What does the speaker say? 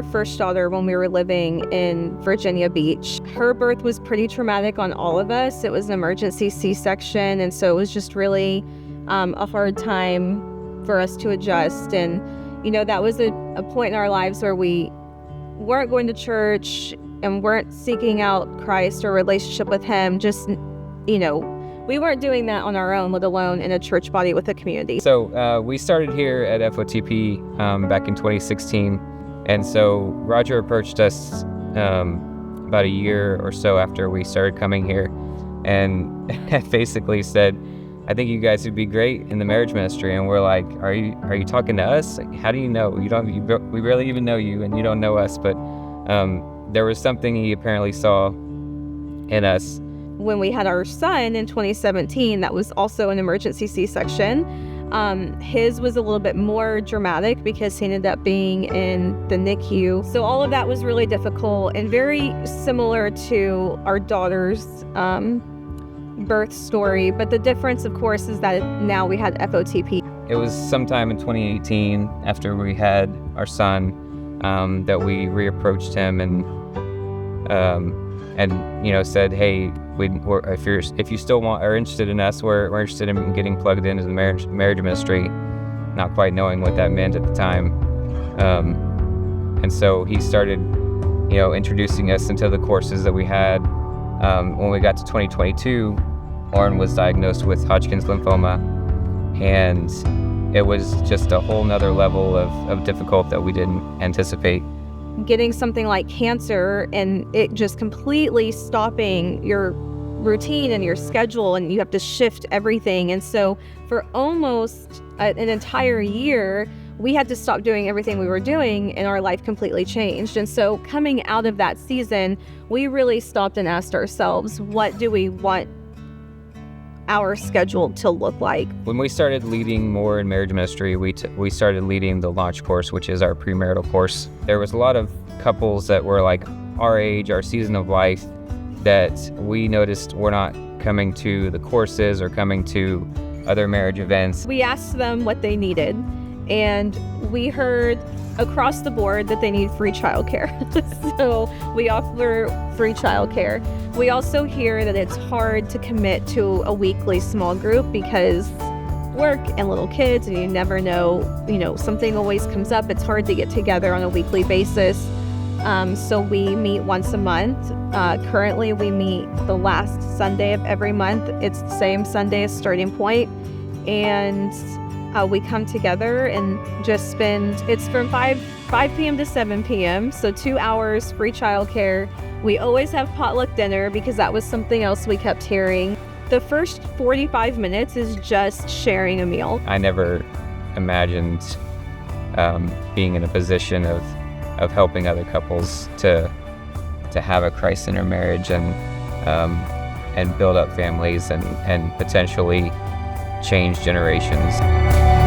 our first daughter when we were living in Virginia Beach. Her birth was pretty traumatic on all of us. It was an emergency C-section, and so it was just really a hard time for us to adjust. And, that was a point in our lives where we weren't going to church and weren't seeking out Christ or a relationship with him. Just, we weren't doing that on our own, let alone in a church body with a community. So we started here at FOTP back in 2016. And so Roger approached us about a year or so after we started coming here and basically said, I think you guys would be great in the marriage ministry. And we're like, are you talking to us? Like, how do you know? We barely even know you, and you don't know us. But there was something he apparently saw in us. When we had our son in 2017, that was also an emergency C-section. His was a little bit more dramatic because he ended up being in the NICU. So all of that was really difficult and very similar to our daughter's birth story. But the difference, of course, is that now we had FOTP. It was sometime in 2018 after we had our son that we reapproached him and said, hey, if you still are interested in us, we're interested in getting plugged into the marriage ministry, not quite knowing what that meant at the time. And so he started, introducing us into the courses that we had. When we got to 2022, Lauren was diagnosed with Hodgkin's lymphoma, and it was just a whole nother level of difficult that we didn't anticipate. Getting something like cancer and it just completely stopping your routine and your schedule, and you have to shift everything. And so for almost an entire year, we had to stop doing everything we were doing, and our life completely changed. And so coming out of that season, we really stopped and asked ourselves, what do we want our schedule to look like? When we started leading more in marriage ministry, we started leading the Launch course, which is our premarital course. There was a lot of couples that were like our age, our season of life, that we noticed were not coming to the courses or coming to other marriage events. We asked them what they needed, and we heard across the board that they need free childcare. So we offer free childcare. We also hear that it's hard to commit to a weekly small group because work and little kids, and you never know, something always comes up. It's hard to get together on a weekly basis. So we meet once a month. Currently we meet the last Sunday of every month. It's the same Sunday as Starting Point. And we come together and just it's from 5 p.m. to 7 p.m. So 2 hours, free childcare. We always have potluck dinner because that was something else we kept hearing. The first 45 minutes is just sharing a meal. I never imagined being in a position of helping other couples to have a Christ-centered marriage and build up families and potentially change generations.